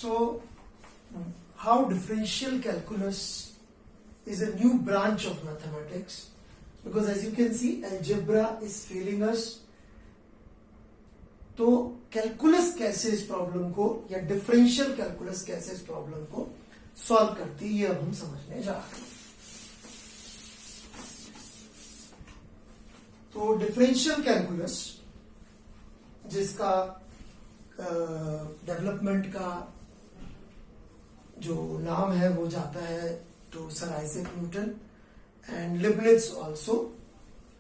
So, how differential calculus is a new branch of mathematics, because as you can see, algebra is failing us. तो calculus कैसे इस problem को, या differential calculus कैसे इस problem को सॉल्व करती है, ये अब हम समझने जा रहे हैं. तो डिफरेंशियल कैलकुलस, जिसका डेवलपमेंट का जो नाम है वो जाता है to sir Isaac Newton and Leibniz also.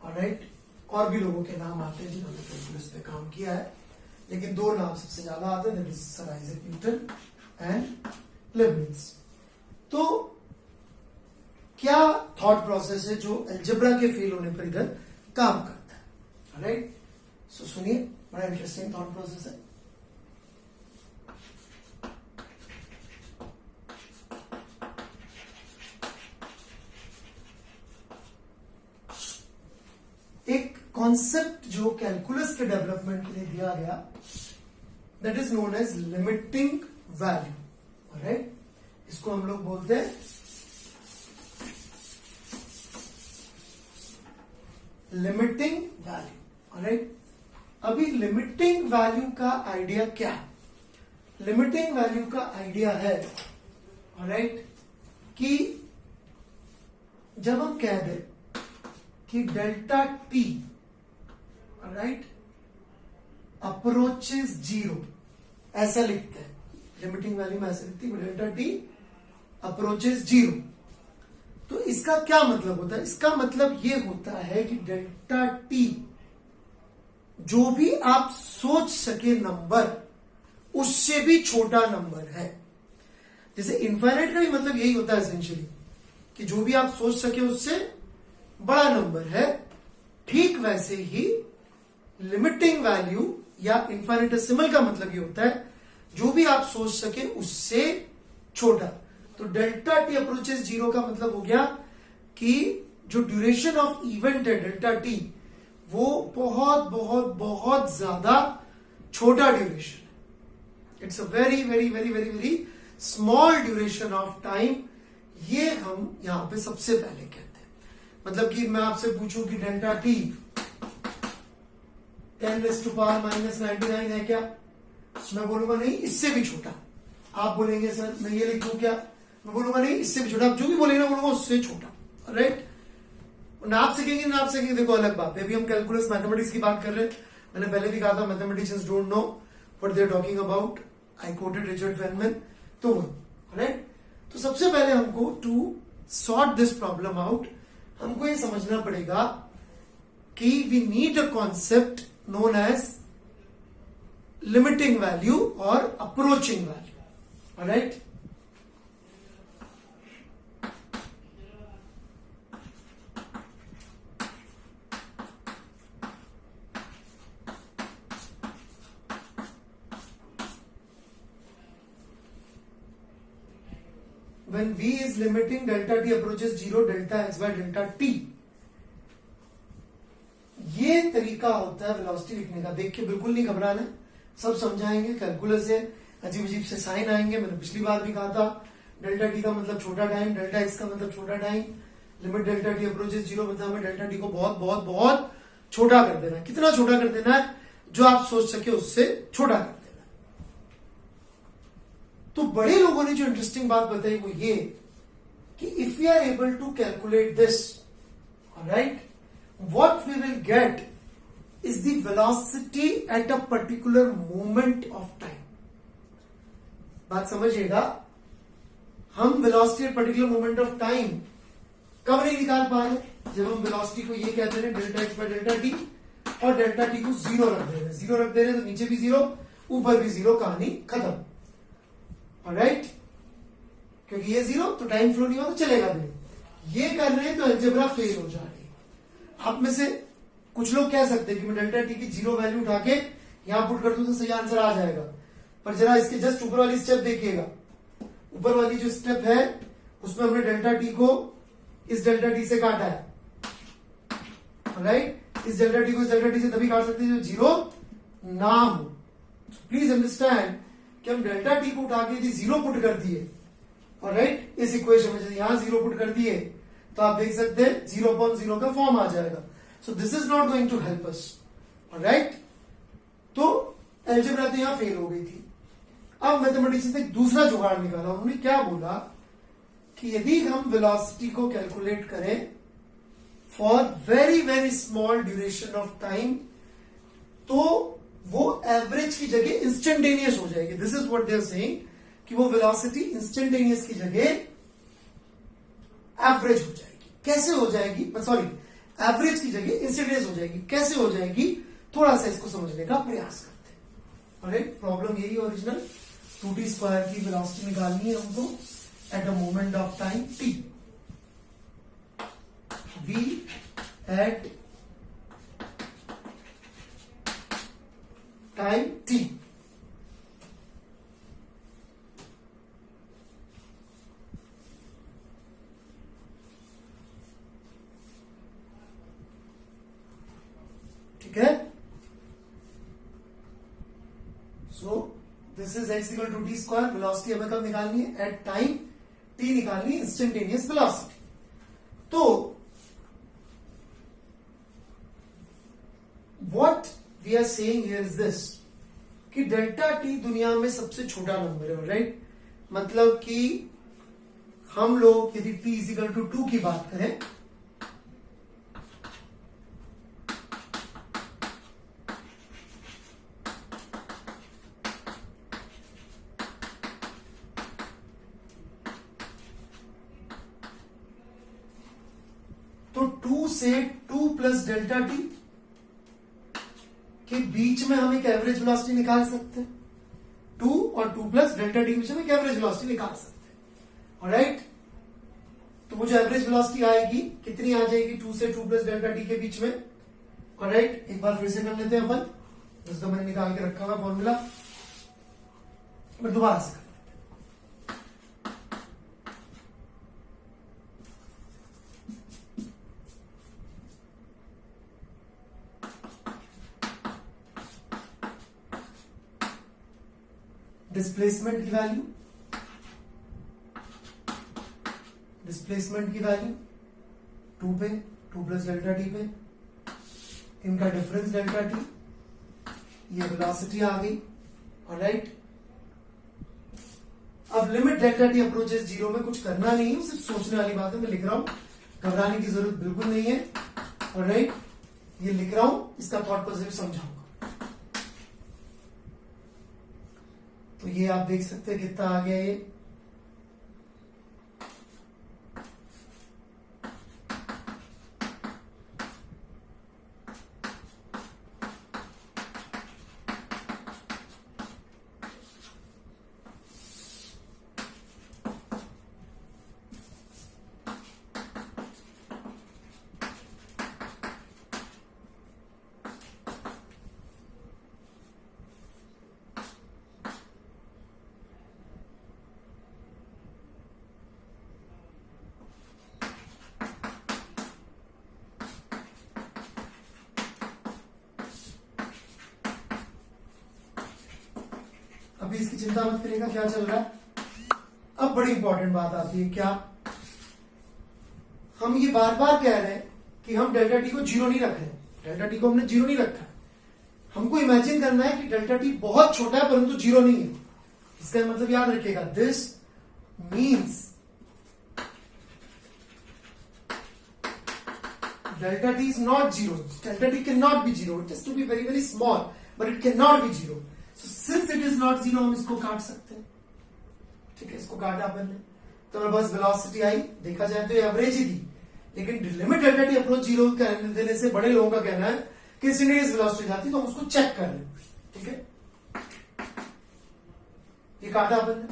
Alright, और भी लोगों के नाम आते हैं जिन्होंने कैलकुलस पे काम किया है, लेकिन दो नाम सबसे ज्यादा आते हैं, that is sir Isaac Newton and Leibniz. तो क्या थॉट प्रोसेस है जो अलजेब्रा के फेल होने पर इधर काम करता है. ऑलराइट, सो सुनिए, बड़ा इंटरेस्टिंग थॉट प्रोसेस है. एक कॉन्सेप्ट जो कैलकुलस के डेवलपमेंट के लिए दिया गया, that is known as limiting value. Alright, इसको हम लोग बोलते हैं लिमिटिंग वैल्यू. ऑलराइट, अभी लिमिटिंग वैल्यू का आइडिया क्या है? लिमिटिंग वैल्यू का आइडिया है, ऑलराइट, कि जब हम कह दें कि delta t, right, approaches zero, ऐसा लिखते हैं लिमिटिंग वैल्यू में, ऐसे लिखती है डेल्टा टी अप्रोचेस जीरो. तो इसका क्या मतलब होता है? इसका मतलब ये होता है कि डेल्टा टी जो भी आप सोच सके नंबर, उससे भी छोटा नंबर है. जैसे इनफाइनाइट का भी मतलब यही होता है एसेंशियली, कि जो भी आप सोच सके उससे बड़ा नंबर है. ठीक वैसे ही लिमिटिंग वैल्यू या इनफाइनिटेसिमल का मतलब ये होता है जो भी आप सोच सके उससे छोटा. तो डेल्टा टी अप्रोचेस जीरो का मतलब हो गया कि जो ड्यूरेशन ऑफ इवेंट है डेल्टा टी, वो बहुत बहुत बहुत ज्यादा छोटा ड्यूरेशन है. It's a very very very very very small duration of time. ये हम यहां पे सबसे पहले कहते हैं. मतलब कि मैं आपसे पूछूं कि डेल्टा टी 10⁻⁻99 है क्या? मैं बोलूंगा नहीं, इससे भी छोटा. आप बोलेंगे सर मैं ये लिख दूं क्या? मैं बोलूंगा नहीं, इससे भी छोटा. आप जो भी बोलेंगे ना, बोलूंगा उससे छोटा. राइट, नाप सकेंगे नाप सकेंगे, देखो अलग बात है. अभी हम कैलकुलस मैथमेटिक्स की बात कर रहे हैं. मैंने पहले भी कहा था mathematicians don't know what they are talking about. I quoted Richard Feynman. तो राइट, तो सबसे पहले हमको to sort this problem out, हमको ये समझना पड़ेगा कि we need a concept known as limiting value और approaching value. Alright, when v is limiting delta t approaches 0 delta x by delta t. ये तरीका होता है वेलोसिटी लिखने का. देख के बिल्कुल नहीं घबराना, सब समझाएंगे. कैलकुलस है, अजीब अजीब से साइन आएंगे. मैंने पिछली बार भी कहा था डेल्टा टी का मतलब छोटा टाइम, डेल्टा एक्स का मतलब छोटा time. Limit delta T approaches zero मतलब हमें डेल्टा टी को बहुत बहुत बहुत छोटा कर देना है. कितना छोटा कर देना है? जो आप सोच सके उससे छोटा कर देना. तो बड़े लोगों ने जो इंटरेस्टिंग बात बताई वो ये कि if we are able to calculate this, alright, what we will get is the velocity at a particular moment of time. बात समझिएगा, हम velocity at particular moment of time कब नहीं निकाल पा रहे? जब हम वेलोसिटी को ये कहते हैं delta x by delta T, और डेल्टा टी को जीरो रख दे रहे हैं. जीरो रख दे रहे हैं तो नीचे भी जीरो, ऊपर भी जीरो, कहानी खत्म. राइट, क्योंकि ये जीरो तो टाइम फ्लो नहीं हुआ तो चलेगा भी. ये कर रहे हैं तो अलजेब्रा फेल हो जा रही है. आप में से कुछ लोग कह सकते हैं कि मैं डेल्टा टी की जीरो वैल्यू उठा के यहां पुट कर दूं तो सही आंसर आ जाएगा. पर जरा इसके जस्ट ऊपर वाली स्टेप देखिएगा. ऊपर वाली जो स्टेप है उसमें हमने डेल्टा टी को इस डेल्टा टी से काटा है. राइट, इस डेल्टा टी को इस डेल्टा टी से तभी काट सकते हैं जो जीरो ना हो. प्लीज अंडरस्टैंड कि हम डेल्टा टी को उठा के यदि 0 पुट कर दिए, ऑलराइट, इस इक्वेशन में यहां 0 पुट कर दिए तो आप देख सकते हैं 0/0 का फॉर्म आ जाएगा. So this is not going to help us, alright. तो अलजेब्रा तो यहां फेल हो गई थी. अब मैथमेटिक्स से दूसरा जुगाड़ निकाला. उन्होंने क्या बोला कि यदि हम वेलोसिटी को कैलकुलेट करें for very very small duration of time, तो वो एवरेज की जगह इंस्टेंटेनियस हो जाएगी. This is what they are saying कि वो वेलोसिटी इंस्टेंटेनियस की जगह एवरेज हो जाएगी. कैसे हो जाएगी? सॉरी, एवरेज की जगह इंस्टेंटेनियस हो जाएगी. कैसे हो जाएगी? थोड़ा सा इसको समझने का प्रयास करते हैं. ऑलराइट, प्रॉब्लम यही ओरिजिनल 2t² की वेलोसिटी निकालनी है हमको at the moment of time t. v at time t. ठीक है. So this is x equal to t². Velocity हमें कब निकालनी है? एट टाइम t निकालनी है, इंस्टेंटेनियस वेलोसिटी. तो what we are saying here is this कि डेल्टा टी दुनिया में सबसे छोटा नंबर है, राइट. मतलब कि हम लोग यदि t इज इक्वल टू 2 की बात करें तो 2 से 2 प्लस डेल्टा टी के बीच में हम एक एवरेज वेलोसिटी निकाल सकते हैं. 2 और 2 प्लस डेल्टा टी के बीच में एक एवरेज वेलोसिटी निकाल सकते हैं. ऑलराइट, तो वो जो एवरेज वेलोसिटी आएगी कितनी आ जाएगी? 2 से 2 प्लस डेल्टा टी के बीच में. ऑलराइट, एक बार फिर से कर लेते हैं अपन. जिसको मैंने निकाल के रखा हुआ फॉर्मूला मैं दोबारा से. डिस्प्लेसमेंट की वैल्यू, डिस्प्लेसमेंट की वैल्यू 2 पे, 2 प्लस डेल्टा टी पे, इनका डिफरेंस डेल्टा टी, ये वेलोसिटी आ गई. ऑलराइट, अब लिमिट डेल्टा टी अप्रोचेस 0 में कुछ करना नहीं है, सिर्फ सोचने वाली बात है. मैं लिख रहा हूं, घबराने की जरूरत बिल्कुल नहीं है. ऑलराइट, ये लिख रहा हूं, इसका थॉट प्रोसेस समझाऊंगा. तो ये आप देख सकते हैं कितना आ गया ये. अभी इसकी चिंता मत करिएगा क्या चल रहा है. अब बड़ी इंपॉर्टेंट बात आती है. क्या हम ये बार बार कह रहे हैं कि हम डेल्टा टी को 0 नहीं रख रहे. डेल्टा टी को हमने 0 नहीं रखा. हमको इमेजिन करना है कि डेल्टा टी बहुत छोटा है परंतु 0 नहीं है. इसका मतलब याद रखिएगा, this means delta t is not 0. Delta t cannot be 0. It has to be very very small, but it cannot be 0. So since it is not 0, हम इसको काट सकते हैं. ठीक है, इसको काटा अपन ने, तो मेरे पास वेलोसिटी आई. देखा जाए तो एवरेज ही थी, लेकिन लिमिट डेल्टा टी अप्रोच 0 देने से बड़े लोगों का कहना है कि इंस्टेंटेनियस वेलोसिटी जाती, तो हम उसको चेक कर लें. ठीक है, ये काटा अपन ने.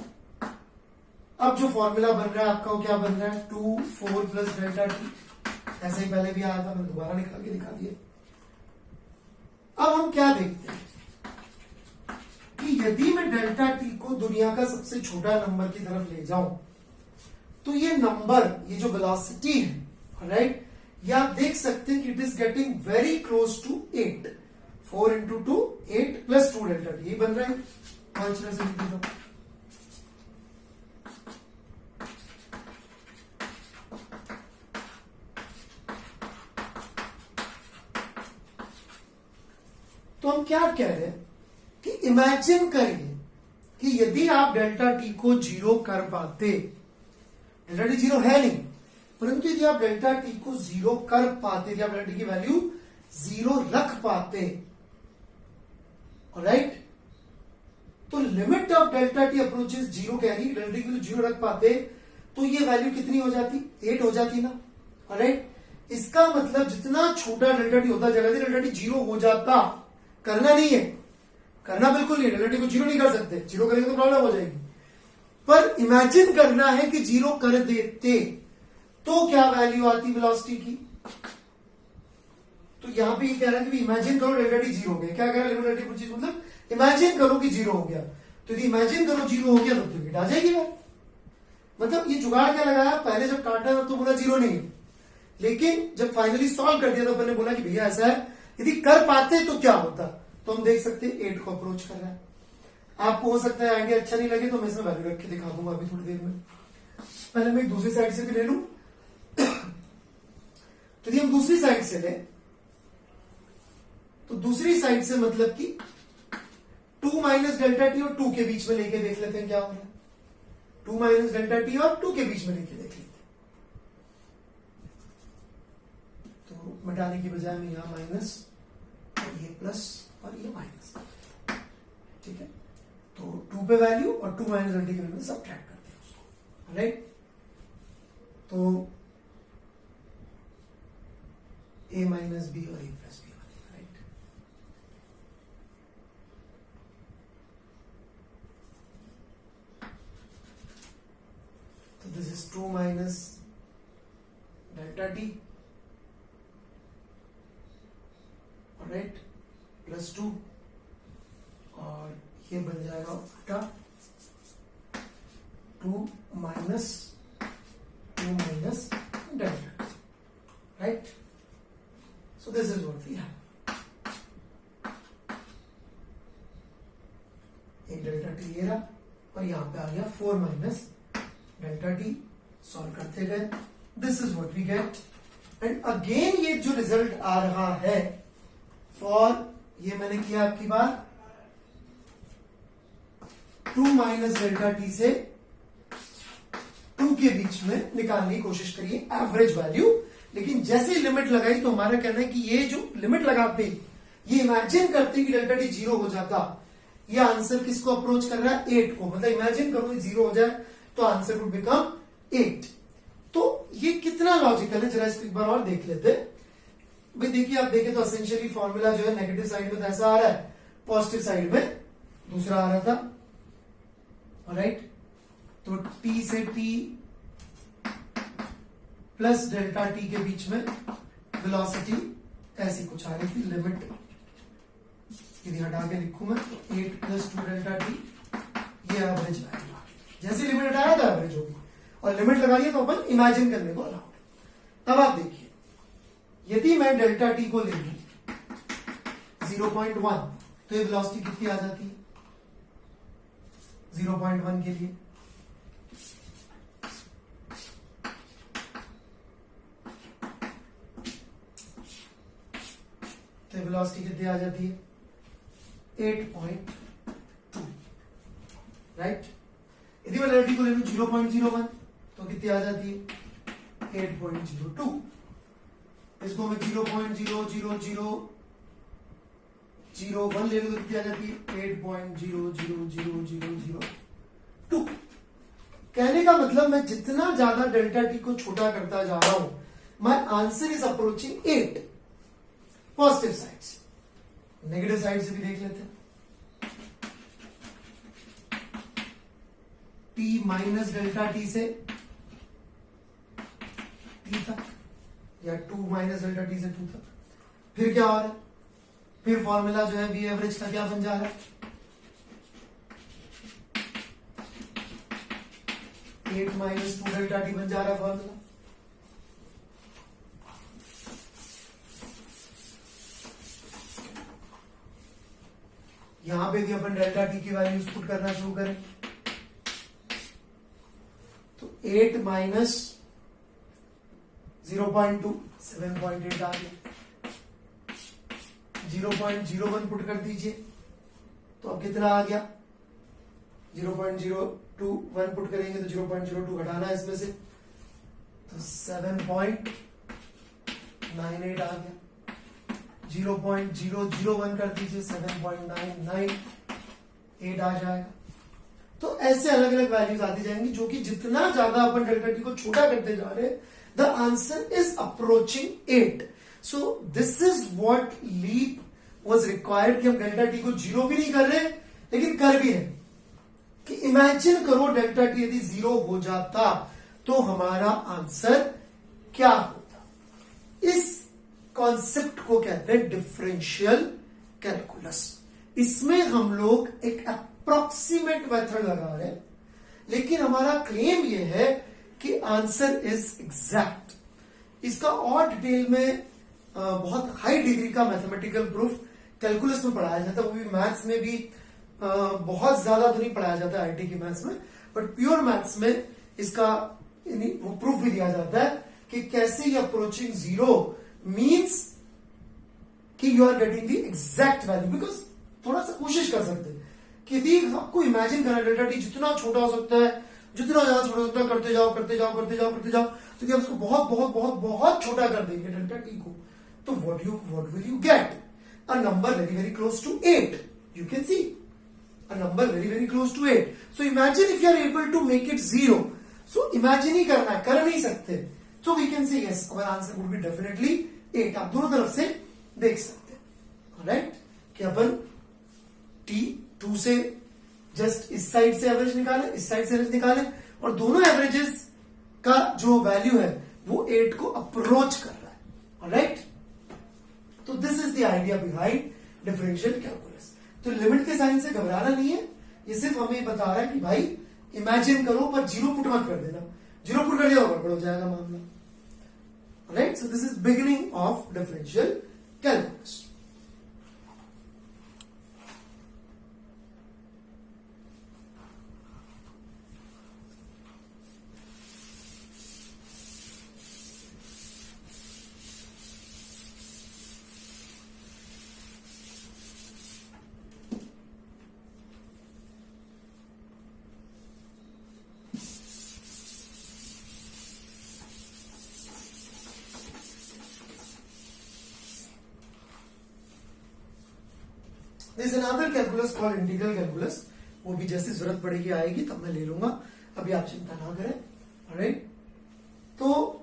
अब जो फॉर्मूला बन रहा है आपका, वो क्या बन रहा है? 2 4 प्लस डेल्टा टी. ऐसे ही पहले भी आया था, मैं दोबारा निकाल के दिखा दिया. अब हम क्या देखते हैं कि यदि मैं डेल्टा टी को दुनिया का सबसे छोटा नंबर की तरफ ले जाऊं, तो ये नंबर, ये जो वेलोसिटी है, राइट, ये आप देख सकते हैं कि it is getting very close to 8. 4 into 2 8 plus 2 delta t, ये बन रहा है. पांच तरह से लिख देता हूं। तो हम क्या कह रहे हैं कि इमेजिन करिए कि यदि आप डेल्टा टी को जीरो कर पाते, डेल्टा टी जीरो है नहीं, परंतु यदि आप डेल्टा टी को जीरो कर पाते, यदि आप डेल्टा टी की वैल्यू जीरो रख पाते, ऑलराइट, तो limit of delta T approaches zero कह रही है, डेल्टा टी की जीरो रख पाते तो ये वैल्यू कितनी हो जाती, 8 हो जाती ना, ऑलराइट। इसका मतलब जितना छोटा डेल्टा टी होता जाएगा, डेल्टा टी जीरो हो जाता, करना नहीं है, करना बिल्कुल नहीं है, डेल्टा टी को जीरो नहीं कर सकते, जीरो करेंगे तो प्रॉब्लम हो जाएगी, पर इमेजिन करना है कि जीरो कर देते तो क्या वैल्यू आती वेलोसिटी की। तो यहां पे ये कह रहा है कि इमेजिन करो डेल्टा टी जीरो हो गया, क्या कह रहा है लिमिट डेल्टा टी, मतलब इमेजिन करो कि जीरो हो गया, तो यदि इमेजिन करो जीरो हो गया तो लिमिट आ जाएगी यार। मतलब ये जुगाड़ क्या लगाया, पहले जब काटा तो बोला जीरो नहीं है, लेकिन जब फाइनली सॉल्व कर दिया तो अपन ने बोला कि भैया ऐसा है, यदि कर पाते तो क्या होता, तो हम देख सकते हैं 8 को अप्रोच कर रहा है। आपको हो सकता है आइडिया अच्छा नहीं लगे तो मैं इसमें वैल्यू रख के दिखा दूंगा अभी थोड़ी देर में। पहले मैं दूसरी साइड से भी ले लूं। तो यदि हम दूसरी साइड से ले, तो दूसरी साइड से मतलब कि 2 माइनस डेल्टा टी और 2 के बीच में लेके देख लेते हैं क्या हो रहा है। 2 माइनस डेल्टा टी और 2 के बीच में लेके देख लेते हैं। तो मिटाने की बजाय मैं यहां माइनस और ये प्लस और ये माइनस, ठीक है। तो 2 पे वैल्यू और 2 माइनस डेल्टा की वैल्यू सब्ट्रैक्ट करते हैं उसको, राइट। तो a माइनस बी और a प्लस बी बनेगा, राइट। तो this is 2 minus delta t, right, plus 2, और ये बन जाएगा उल्टा 2 minus delta, right. So this is what we have. एक डेल्टा टी ये रहा और यहां पे आ गया 4 माइनस डेल्टा टी, सॉल्व करते गए, this is what we get. And again ये जो रिजल्ट आ रहा है फॉर, ये मैंने किया आपकी बात 2 माइनस डेल्टा टी से 2 के बीच में निकालने की कोशिश करिए एवरेज वैल्यू। लेकिन जैसे लिमिट लगाई तो हमारा कहना है कि ये जो लिमिट लगाते, ये इमेजिन करते कि डेल्टा टी जीरो हो जाता, ये आंसर किसको अप्रोच कर रहा है, 8 को। मतलब इमेजिन करो ये जीरो हो जाए तो आंसर वुड बिकम 8। तो ये कितना लॉजिकल है, जरा इसको एक बार और देख लेते हैं। भाई देखिए, आप देखें तो एसेंशियली फॉर्मूला जो है नेगेटिव साइड में तो ऐसा आ रहा है, पॉजिटिव साइड में दूसरा आ रहा था, राइट। तो टी से टी प्लस डेल्टा टी के बीच में वेलोसिटी ऐसी कुछ आ रही थी, लिमिट यदि हटा के लिखूं मैं तो 8 प्लस 2 डेल्टा टी, ये एवरेज वैल्यू आ गई। जैसे लिमिट हटाया तो एवरेज होगी, और लिमिट लगाइए तो अपन इमेजिन करने को अलाउड। अब आप देखिए, यदि मैं डेल्टा टी को ले लूं 0.1 तो ये वेलोसिटी कितनी आ जाती है 0.1 के लिए, तो वेलोसिटी कितनी आ जाती है 8.2, राइट। यदि मैं डेल्टा टी को ले लूं 0.01 तो कितनी आ जाती है 8.02। इसको मैं 0.00001 ले लूं तो कितनी आ जाती है 8.0000002। कहने का मतलब मैं जितना ज्यादा डेल्टा टी को छोटा करता जा रहा हूं, my answer is approaching 8। Positive side से, नेगेटिव साइड से भी देख लेते हैं। टी माइनस डेल्टा टी से टी तक, या 2 माइनस डेल्टा टी से 2 तक, फिर क्या हो रहा है, फिर फॉर्मूला जो है वी एवरेज का क्या बन जा रहा है 8 माइनस 2 डेल्टा टी बन जा रहा है फॉर्मूला। यहां पे भी अपन डेल्टा टी की वैल्यूज पुट करना शुरू करें, तो 8 माइनस 0.2 7.8 आ गया। 0.01 पुट कर दीजिए, तो अब कितना आ गया, 0.021 पुट करेंगे तो 0.02 घटाना है इसमें से, तो 7.98 आ गया। 0.001 कर दीजिए, 7.998 आ जाएगा। तो ऐसे अलग अलग वैल्यूज आती जाएंगी, जो कि जितना ज्यादा अपन डेल्टा टी को छोटा करते जा रहे हैं, the answer is approaching 8। So this is what leap was required, कि हम डेल्टा टी को 0 भी नहीं कर रहे लेकिन कर भी है, कि इमेजिन करो डेल्टा टी यदि 0 हो जाता तो हमारा आंसर क्या होता। इस कॉन्सेप्ट को कहते हैं डिफरेंशियल कैलकुलस। इसमें हम लोग एक अप्रोक्सीमेट मेथड लगा रहे हैं, लेकिन हमारा क्लेम यह है कि आंसर इज एग्जैक्ट। इसका और डिटेल में बहुत हाई डिग्री का मैथमेटिकल प्रूफ कैलकुलस में पढ़ाया जाता है, वो भी मैथ्स में भी बहुत ज्यादा तो नहीं पढ़ाया जाता है आईटी की मैथ्स में, बट प्योर मैथ्स में इसका वो प्रूफ भी दिया जाता है कि कैसे ये अप्रोचिंग 0 मीन्स कि you are getting the exact value. Because थोड़ा सा कोशिश कर सकते हैं कि यदि आपको इमेजिन करना डेल्टा टी जितना छोटा हो सकता है, जितना ज्यादा छोटा हो सकता है, करते जाओ करते जाओ करते जाओ करते जाओ, तो क्या उसको बहुत बहुत बहुत बहुत छोटा कर देंगे डेल्टा टी को, तो what will you get, a number very very close to 8। You can see a number very very close to 8. So imagine if you are able to make it 0. So imagine ही करना है, कर नहीं सकते, so we can say yes, our answer would be definitely 8। आप दोनों तरफ से देख सकते हैं, राइट, कि अपन T2 से जस्ट इस साइड से एवरेज निकाले, इस साइड से एवरेज निकाले, और दोनों एवरेजेस का जो वैल्यू है वो 8 को अप्रोच कर रहा है, राइट। तो this is the idea behind differential calculus. तो लिमिट के साइन से घबराना नहीं है, ये सिर्फ हमें बता रहा है कि भाई इमेजिन करो पर 0 पुट मत कर देना, 0 पुट कर दिया गड़बड़ हो जाएगा मामला, right. So this is beginning of differential calculus. There is another calculus called integral calculus, वो भी जैसे जरूरत पड़ेगी आएगी तब मैं ले लूंगा, अभी आप चिंता ना करें, राइट। तो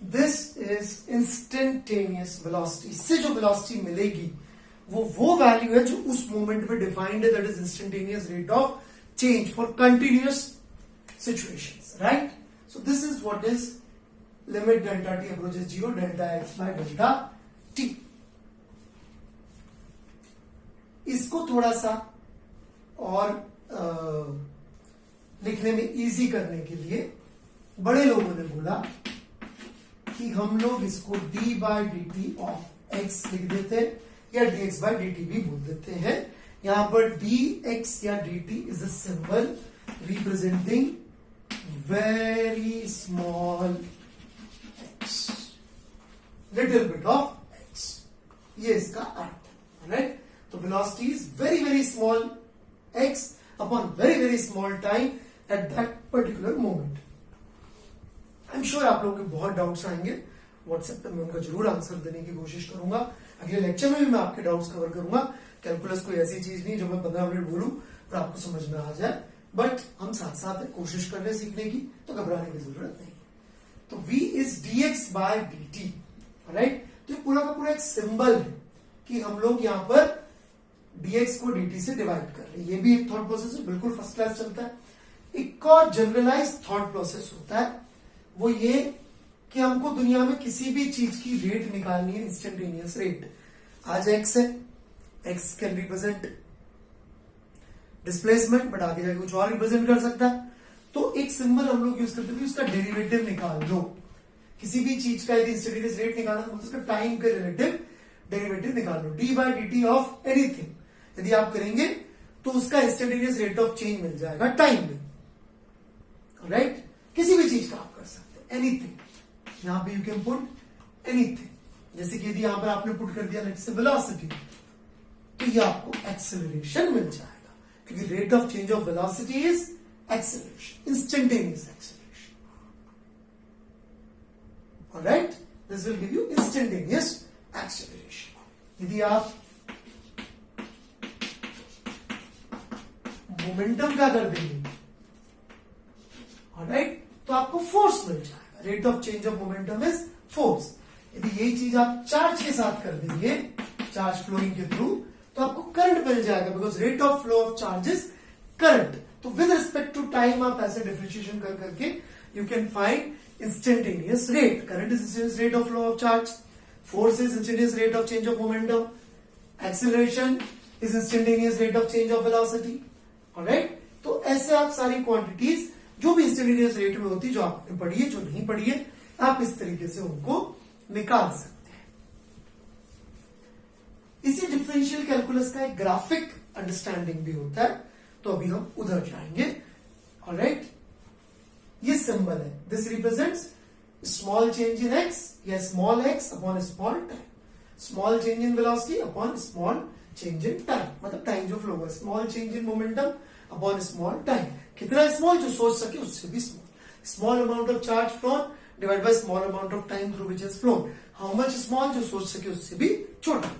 दिस इज इंस्टेंटेनियस वेलोसिटी। इससे जो वेलोसिटी मिलेगी वो वैल्यू है जो उस मोमेंट में डिफाइंड है, that is instantaneous rate of change for continuous situations, right? So this is what is limit delta t approaches 0, delta x by delta t। इसको थोड़ा सा और लिखने में इजी करने के लिए बड़े लोगों ने बोला कि हम लोग इसको d by dt of x लिख देते हैं, या dx by dt भी बोल देते हैं। यहां पर dx या dt is a symbol representing very small x, little bit of x, ये इसका अर्थ है, राइट। तो velocity is very very small x upon very very small time at that particular moment. I am sure आप लोगों के बहुत doubts आएंगे, WhatsApp पे मैं उनका जरूर आंसर देने की कोशिश करूंगा। अगले लेक्चर में भी मैं आपके डाउट्स कवर करूंगा। कैलकुलस कोई ऐसी चीज नहीं जो मैं 15 मिनट बोलूं और आपको समझ में आ जाए, बट हम साथ साथ कोशिश कर रहे हैं सीखने की, तो घबराने की जरूरत नहीं। तो v is dx by dt, right. तो ये पूरा का पूरा एक सिंबल है कि हम लोग यहां पर dx को dt से डिवाइड कर रहे हैं। ये भी एक थॉट प्रोसेस है, बिल्कुल फर्स्ट क्लास चलता है। एक और जनरलाइज थॉट प्रोसेस होता है, वो ये कि हमको दुनिया में किसी भी चीज की रेट निकालनी है, इंस्टेंटेनियस रेट। आज x है, x can represent displacement, but आगे जाके कुछ और रिप्रेजेंट कर सकता है। तो एक सिंबल हम लोग यूज करते थे, उसका डेरिवेटिव निकाल लो। किसी भी चीज का यदि इंस्टेंटेनियस रेट निकालना तो उसका टाइम के रिलेटिव डेरिवेटिव निकाल लो। D by D T of anything यदि आप करेंगे तो उसका इंस्टेंटेनियस रेट ऑफ चेंज मिल जाएगा टाइम में, राइट? किसी भी चीज का आप कर सकते हैं, एनीथिंग। यहां पे यू कैन पुट एनीथिंग। जैसे कि यदि यहां पर आपने पुट कर दिया लेट्स से वेलोसिटी, तो ये आपको एक्सेलरेशन मिल जाएगा, क्योंकि rate of change of velocity is acceleration, instantaneous acceleration. Alright, this will give you instantaneous acceleration. यदि आप मोमेंटम का कर देंगे, ऑलराइट, तो आपको फोर्स मिल जाएगा। Rate of change of momentum is force. यदि यही चीज आप चार्ज के साथ कर देंगे, चार्ज फ्लोइंग के थ्रू, तो आपको करंट मिल जाएगा, because rate of flow of charge is current. तो विद रिस्पेक्ट टू टाइम आप ऐसे डिफरेंशिएशन कर करके you can find instantaneous rate. Current is instantaneous rate of flow of charge. Force is instantaneous rate of change of momentum. Acceleration is instantaneous rate of change of velocity. Alright? तो ऐसे आप सारी quantities जो भी instantaneous rate में होती है, जो आपने पढ़ी है, जो नहीं पढ़ी है, आप इस तरीके से उनको निकाल सकते हैं। इसी डिफरेंशियल कैलकुलस का एक ग्राफिक अंडरस्टैंडिंग भी होता है, तो अभी हम उधर जाएंगे। ऑलराइट, ये सिंबल है, this represents small change in x या small x upon small time, small change in velocity upon small change in time, मतलब टाइम जो फ्लो हुआ, small change in momentum upon small time. कितना small? जो सोच सके उससे भी small. Small amount of charge flown divide by small amount of time through which is flown. How much small? जो सोच सके उससे भी छोटा।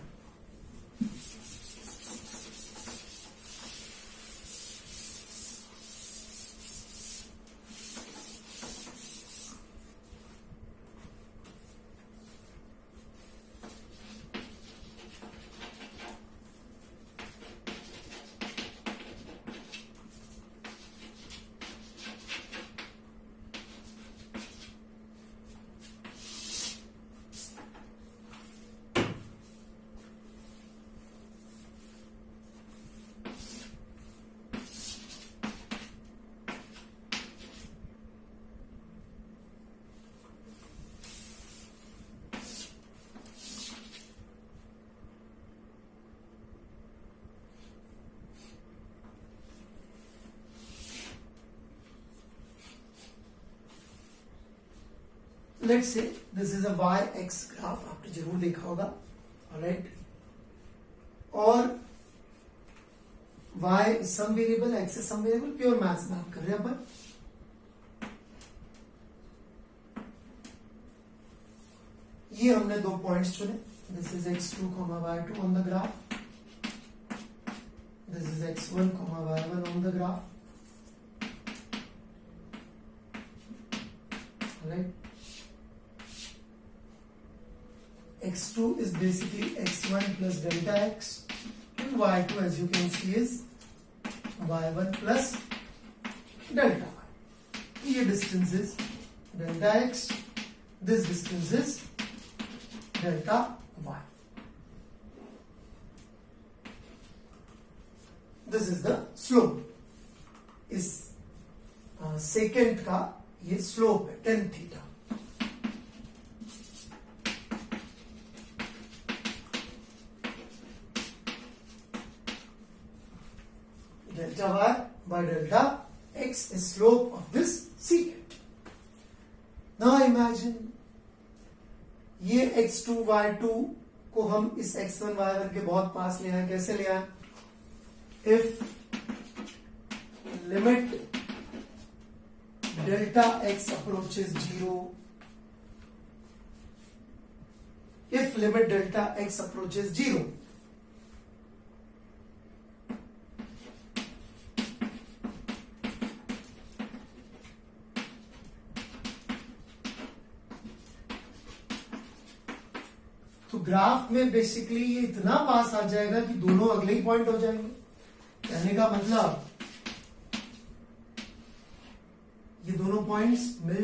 Let's say this is a y x graph, आपने जरूर देखा होगा। ऑलराइट, और y is some variable, x is some variable, pure maths में आप कर रहे हैं अपन। ये हमने दो पॉइंट्स चुने, this is x2, y2 on the graph, this is x1, y1 on the graph. Alright, x2 is basically x1 plus delta x, and y2 as you can see is y1 plus delta y. Here distance is delta x, this distance is delta y. This is the slope. इस second का ये slope है 10 theta. Delta y by delta x is slope of this secant. Now imagine ये x2 y2 को हम इस x1 y1 के बहुत पास ले आए। कैसे ले आए? If limit delta x approaches 0, if limit delta x approaches 0, तो ग्राफ में बेसिकली ये इतना पास आ जाएगा कि दोनों अगले ही पॉइंट हो जाएंगे। कहने का मतलब ये दोनों पॉइंट्स मिल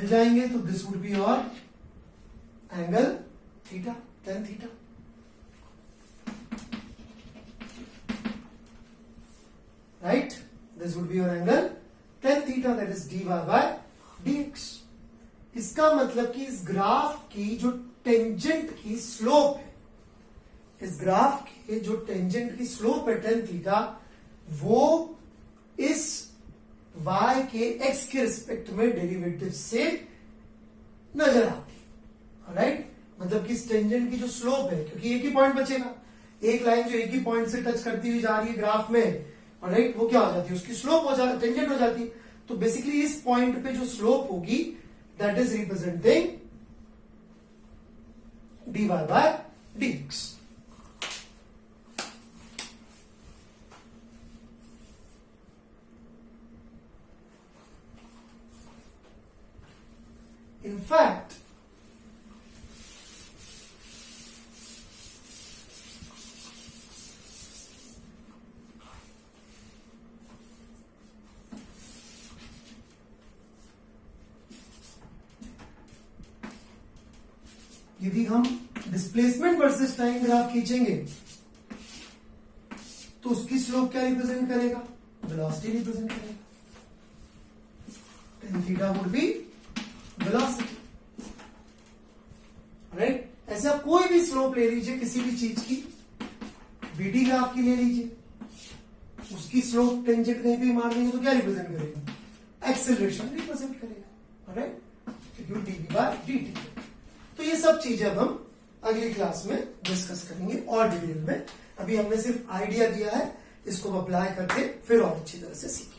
जाएंगे तो दिस वुड बी और angle theta, 10 theta. This would be your angle tan theta, that is dy by dx। इसका मतलब कि इस ग्राफ की जो टेंजेंट की स्लोप है, इस ग्राफ के जो टेंजेंट की स्लोप है tan थीटा, वो इस y के x के रिस्पेक्ट में डेरिवेटिव से नजर आती है। राइट, मतलब कि इस टेंजेंट की जो स्लोप है, क्योंकि एक ही पॉइंट बचेगा, एक लाइन जो एक ही पॉइंट से टच करती हुई जा रही है ग्राफ में, राइट, वो क्या हो जाती है, उसकी स्लोप हो जाती है, टेंजेंट हो जाती है। तो बेसिकली इस पॉइंट पे जो स्लोप होगी that is representing dy by dx। In fact, यदि हम डिस्प्लेसमेंट वर्सेस टाइम ग्राफ खींचेंगे तो उसकी स्लोप क्या रिप्रेजेंट करेगा, वेलोसिटी रिप्रेजेंट करेगा। tan theta would be velocity. Right, ऐसा कोई भी स्लोप ले लीजिए किसी भी चीज की, बीडी ग्राफ की ले लीजिए, उसकी स्लोप टेंजेंट कहीं पे मार देंगे तो क्या रिप्रेजेंट करेगा, एक्सेलरेशन रिप्रेजेंट करेगा। राइट, क्योंकि डी बाय डी टी। तो ये सब चीजें अब हम अगली क्लास में डिस्कस करेंगे और डिटेल में। अभी हमने सिर्फ आइडिया दिया है, इसको अप्लाई करके फिर और अच्छी तरह से सीखेंगे।